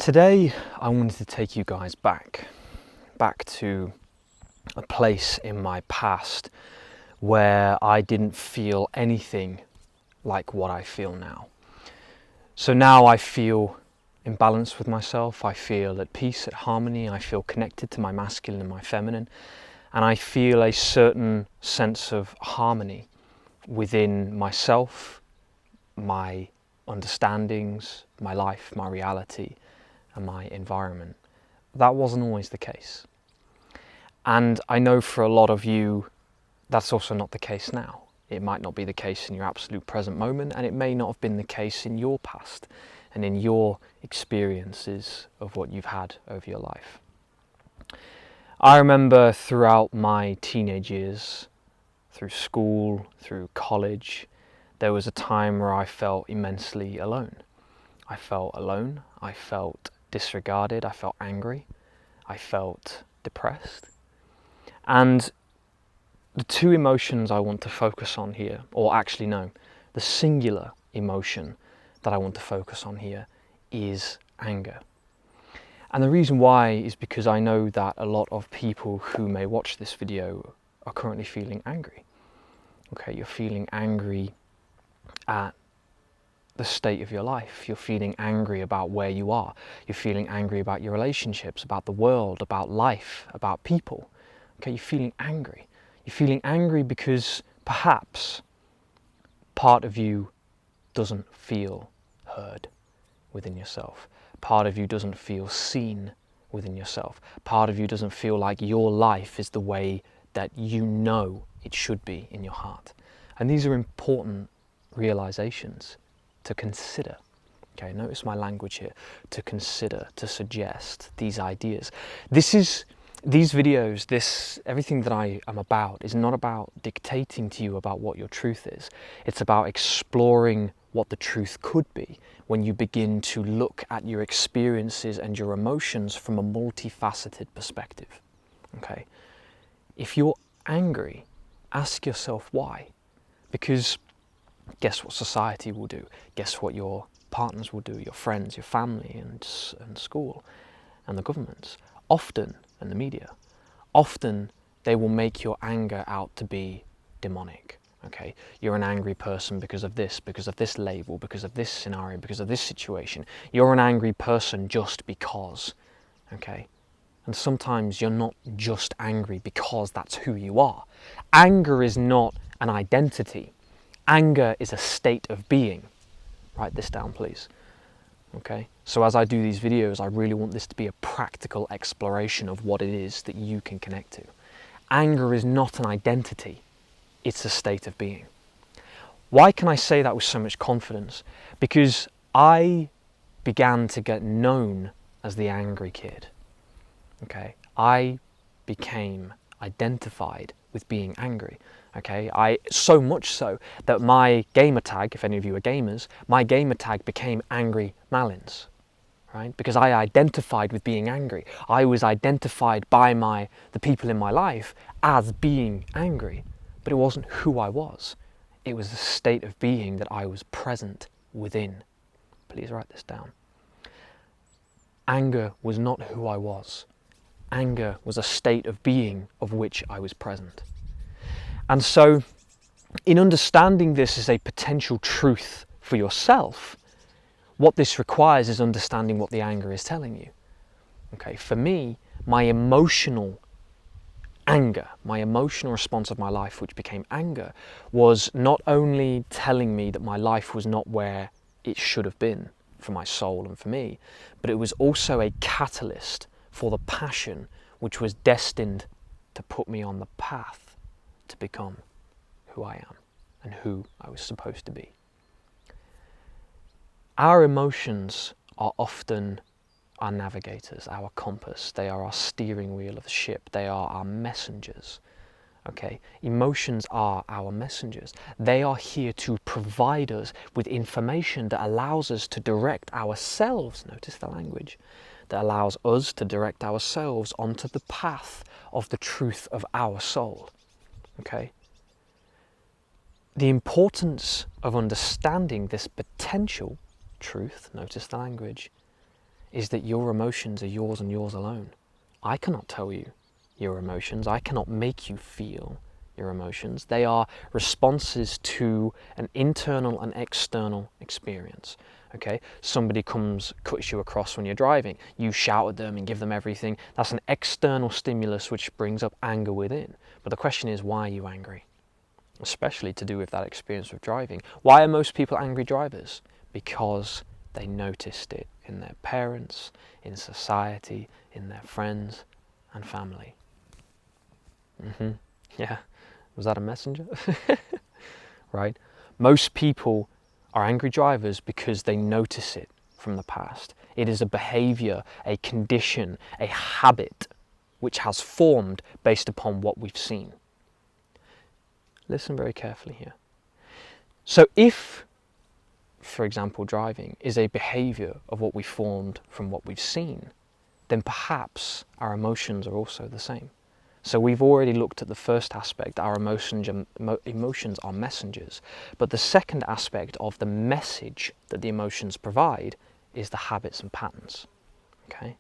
Today I wanted to take you guys back to a place in my past where I didn't feel anything like what I feel now. So now I feel in balance with myself, I feel at peace, at harmony, I feel connected to my masculine and my feminine, and I feel a certain sense of harmony within myself, my understandings, my life, my reality, and my environment. That wasn't always the case. And I know for a lot of you, that's also not the case now. It might not be the case in your absolute present moment, and it may not have been the case in your past and in your experiences of what you've had over your life. I remember throughout my teenage years, through school, through college, there was a time where I felt immensely alone. I felt alone, I felt disregarded, I felt angry, I felt depressed. And the two emotions I want to focus on here, or actually no, the singular emotion that I want to focus on here is anger. And the reason why is because I know that a lot of people who may watch this video are currently feeling angry. Okay, you're feeling angry at the state of your life. You're feeling angry about where you are. You're feeling angry about your relationships, about the world, about life, about people. Okay, you're feeling angry. You're feeling angry because perhaps part of you doesn't feel heard within yourself. Part of you doesn't feel seen within yourself. Part of you doesn't feel like your life is the way that you know it should be in your heart. And these are important realizations to consider. Okay, notice my language here. To consider, to suggest these ideas. These videos, everything that I am about is not about dictating to you about what your truth is. It's about exploring what the truth could be when you begin to look at your experiences and your emotions from a multifaceted perspective. Okay? If you're angry, ask yourself why. Because guess what society will do? Guess what your partners will do, your friends, your family, and school, and the governments. Often, and the media, often they will make your anger out to be demonic. Okay, you're an angry person because of this label, because of this scenario, because of this situation. You're an angry person just because. Okay, and sometimes you're not just angry because that's who you are. Anger is not an identity. Anger is a state of being. Write this down, please. Okay, so as I do these videos, I really want this to be a practical exploration of what it is that you can connect to. Anger is not an identity, it's a state of being. Why can I say that with so much confidence? Because I began to get known as the angry kid. Okay, I became identified with being angry. Okay, so much so that my gamer tag, if any of you are gamers, my gamer tag became Angry Malins, right? Because I identified with being angry. I was identified by the people in my life as being angry, but it wasn't who I was. It was the state of being that I was present within. Please write this down. Anger was not who I was. Anger was a state of being of which I was present. And so, in understanding this as a potential truth for yourself, what this requires is understanding what the anger is telling you. Okay, for me, my emotional anger, my emotional response of my life, which became anger, was not only telling me that my life was not where it should have been for my soul and for me, but it was also a catalyst for the passion which was destined to put me on the path to become who I am and who I was supposed to be. Our emotions are often our navigators, our compass. They are our steering wheel of the ship. They are our messengers. Okay? Emotions are our messengers. They are here to provide us with information that allows us to direct ourselves, notice the language, that allows us to direct ourselves onto the path of the truth of our soul. Okay? The importance of understanding this potential truth, notice the language, is that your emotions are yours and yours alone. I cannot tell you your emotions. I cannot make you feel your emotions. They are responses to an internal and external experience. Okay, somebody cuts you across when you're driving. You shout at them and give them everything. That's an external stimulus which brings up anger within. But the question is, why are you angry? Especially to do with that experience of driving. Why are most people angry drivers? Because they noticed it in their parents, in society, in their friends and family. Yeah, was that a messenger? Right? Most people are angry drivers because they notice it from the past. It is a behavior, a condition, a habit which has formed based upon what we've seen. Listen very carefully here. So if, for example, driving is a behavior of what we formed from what we've seen, then perhaps our emotions are also the same. So we've already looked at the first aspect, our emotions are messengers. But the second aspect of the message that the emotions provide is the habits and patterns. Okay?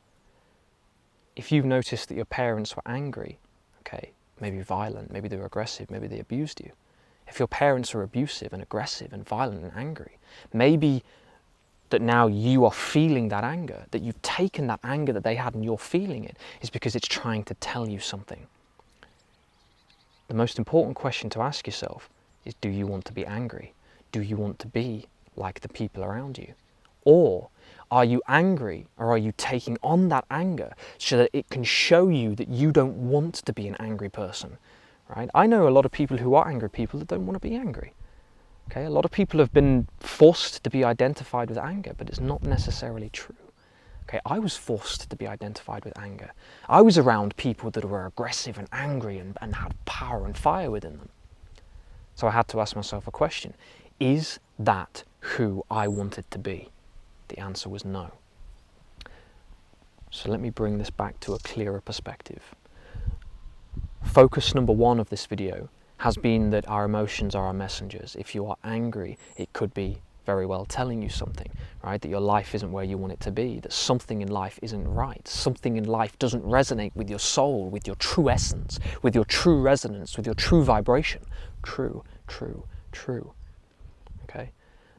If you've noticed that your parents were angry, okay, maybe violent, maybe they were aggressive, maybe they abused you. If your parents are abusive and aggressive and violent and angry, maybe that now you are feeling that anger, that you've taken that anger that they had and you're feeling it, is because it's trying to tell you something. The most important question to ask yourself is, do you want to be angry? Do you want to be like the people around you? Or are you angry, or are you taking on that anger so that it can show you that you don't want to be an angry person? Right? I know a lot of people who are angry people that don't want to be angry. Okay? A lot of people have been forced to be identified with anger, but it's not necessarily true. Okay, I was forced to be identified with anger. I was around people that were aggressive and angry and had power and fire within them. So I had to ask myself a question. Is that who I wanted to be? The answer was no. So let me bring this back to a clearer perspective. Focus number one of this video has been that our emotions are our messengers. If you are angry, it could be very well telling you something, right? That your life isn't where you want it to be, that something in life isn't right, something in life doesn't resonate with your soul, with your true essence, with your true resonance, with your true vibration. True. Okay?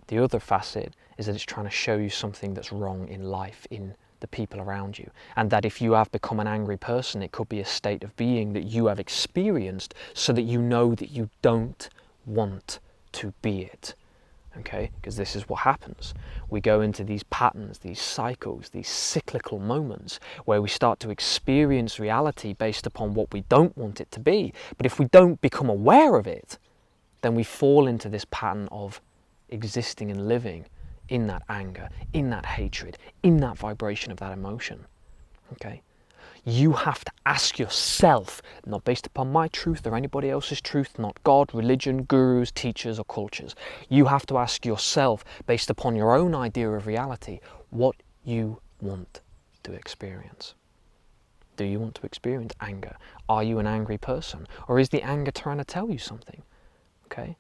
The other facet is that it's trying to show you something that's wrong in life, in the people around you. And that if you have become an angry person, it could be a state of being that you have experienced so that you know that you don't want to be it. Okay, because this is what happens. We go into these patterns, these cycles, these cyclical moments where we start to experience reality based upon what we don't want it to be. But if we don't become aware of it, then we fall into this pattern of existing and living in that anger, in that hatred, in that vibration of that emotion. Okay? You have to ask yourself, not based upon my truth or anybody else's truth, not God, religion, gurus, teachers or cultures. You have to ask yourself, based upon your own idea of reality, what you want to experience. Do you want to experience anger? Are you an angry person? Or is the anger trying to tell you something? Okay?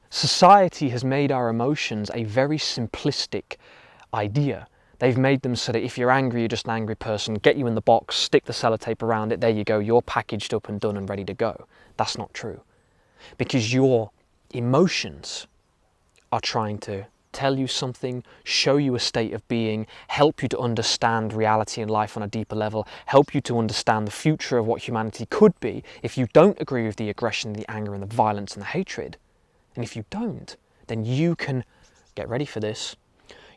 Society has made our emotions a very simplistic idea. They've made them so that if you're angry, you're just an angry person, get you in the box, stick the sellotape around it, there you go, you're packaged up and done and ready to go. That's not true. Because your emotions are trying to tell you something, show you a state of being, help you to understand reality and life on a deeper level, help you to understand the future of what humanity could be if you don't agree with the aggression, the anger and the violence and the hatred. And if you don't, then you can, get ready for this,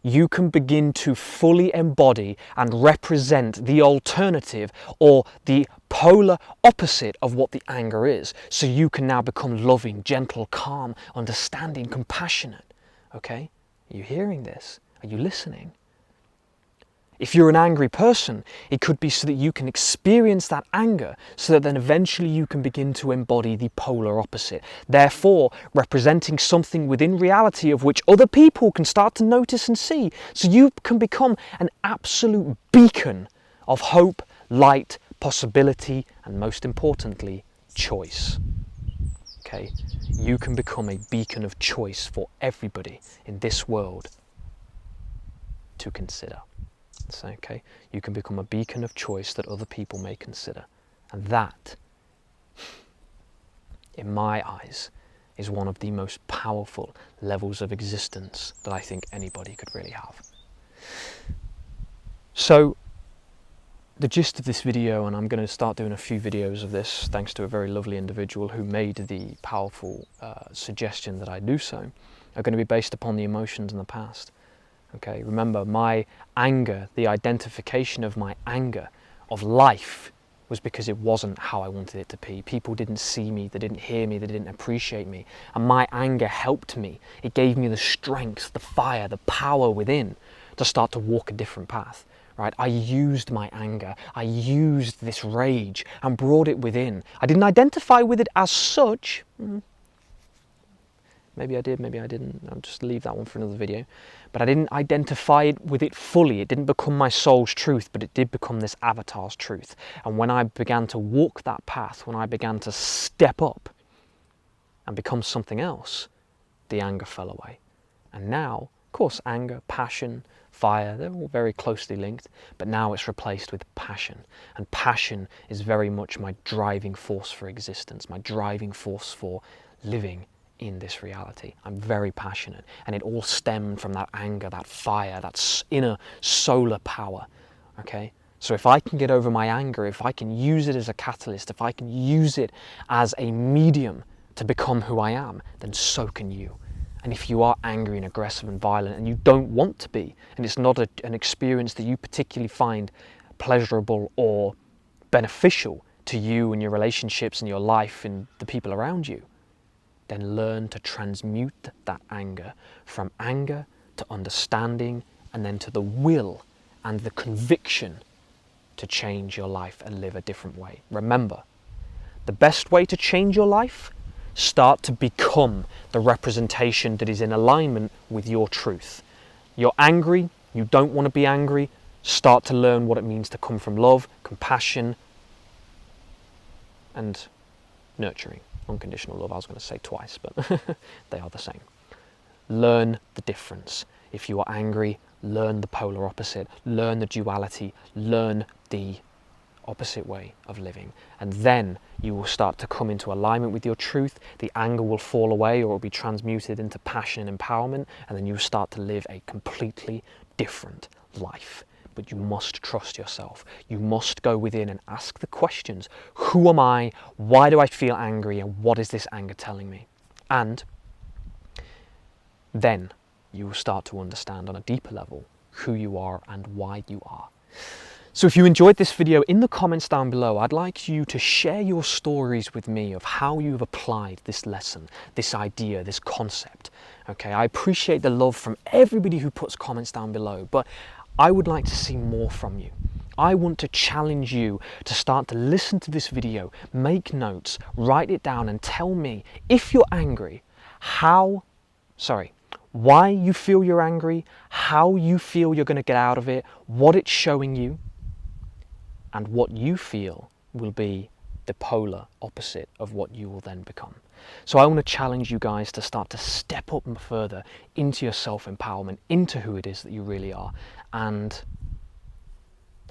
you can begin to fully embody and represent the alternative or the polar opposite of what the anger is. So you can now become loving, gentle, calm, understanding, compassionate. Okay? Are you hearing this? Are you listening? If you're an angry person, it could be so that you can experience that anger so that then eventually you can begin to embody the polar opposite. Therefore, representing something within reality of which other people can start to notice and see. So you can become an absolute beacon of hope, light, possibility, and most importantly, choice. Okay? You can become a beacon of choice for everybody in this world to consider. sense, okay? You can become a beacon of choice that other people may consider. And that, in my eyes, is one of the most powerful levels of existence that I think anybody could really have. So, the gist of this video, and I'm going to start doing a few videos of this thanks to a very lovely individual who made the powerful suggestion that I do so, are going to be based upon the emotions in the past. Okay, remember, my anger, the identification of my anger of life was because it wasn't how I wanted it to be. People didn't see me, they didn't hear me, they didn't appreciate me. And my anger helped me. It gave me the strength, the fire, the power within to start to walk a different path. Right? I used my anger, I used this rage and brought it within. I didn't identify with it as such. Maybe I did, maybe I didn't. I'll just leave that one for another video. But I didn't identify with it fully. It didn't become my soul's truth, but it did become this avatar's truth. And when I began to walk that path, when I began to step up and become something else, the anger fell away. And now, of course, anger, passion, fire, they're all very closely linked, but now it's replaced with passion. And passion is very much my driving force for existence, my driving force for living in this reality. I'm very passionate, and it all stemmed from that anger, that fire, that inner solar power, okay? So if I can get over my anger, if I can use it as a catalyst, if I can use it as a medium to become who I am, then so can you. And if you are angry and aggressive and violent and you don't want to be, and it's not an experience that you particularly find pleasurable or beneficial to you and your relationships and your life and the people around you, then learn to transmute that anger from anger to understanding and then to the will and the conviction to change your life and live a different way. Remember, the best way to change your life, start to become the representation that is in alignment with your truth. You're angry, you don't want to be angry, start to learn what it means to come from love, compassion, and nurturing. Unconditional love, I was going to say twice, but they are the same. Learn the difference. If you are angry, learn the polar opposite, learn the duality, learn the opposite way of living, and then you will start to come into alignment with your truth. The anger will fall away, or it will be transmuted into passion and empowerment, and then you start to live a completely different life. But you must trust yourself. You must go within and ask the questions. Who am I? Why do I feel angry? And what is this anger telling me? And then you will start to understand on a deeper level who you are and why you are. So if you enjoyed this video, in the comments down below, I'd like you to share your stories with me of how you've applied this lesson, this idea, this concept. Okay, I appreciate the love from everybody who puts comments down below, but I would like to see more from you. I want to challenge you to start to listen to this video, make notes, write it down, and tell me, if you're angry, why you feel you're angry, how you feel you're going to get out of it, what it's showing you, and what you feel will be the polar opposite of what you will then become. So I want to challenge you guys to start to step up further into your self-empowerment, into who it is that you really are. And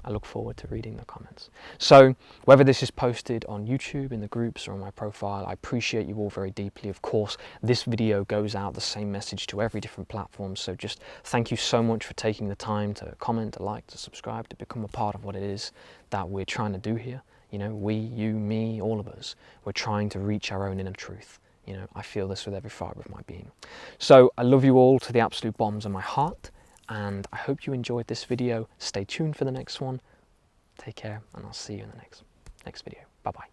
I look forward to reading the comments. So whether this is posted on YouTube, in the groups, or on my profile, I appreciate you all very deeply. Of course, this video goes out the same message to every different platform. So just thank you so much for taking the time to comment, to like, to subscribe, to become a part of what it is that we're trying to do here. You know, we, you, me, all of us, we're trying to reach our own inner truth. You know, I feel this with every fibre of my being. So I love you all to the absolute bottoms of my heart. And I hope you enjoyed this video. Stay tuned for the next one. Take care, and I'll see you in the next video. Bye-bye.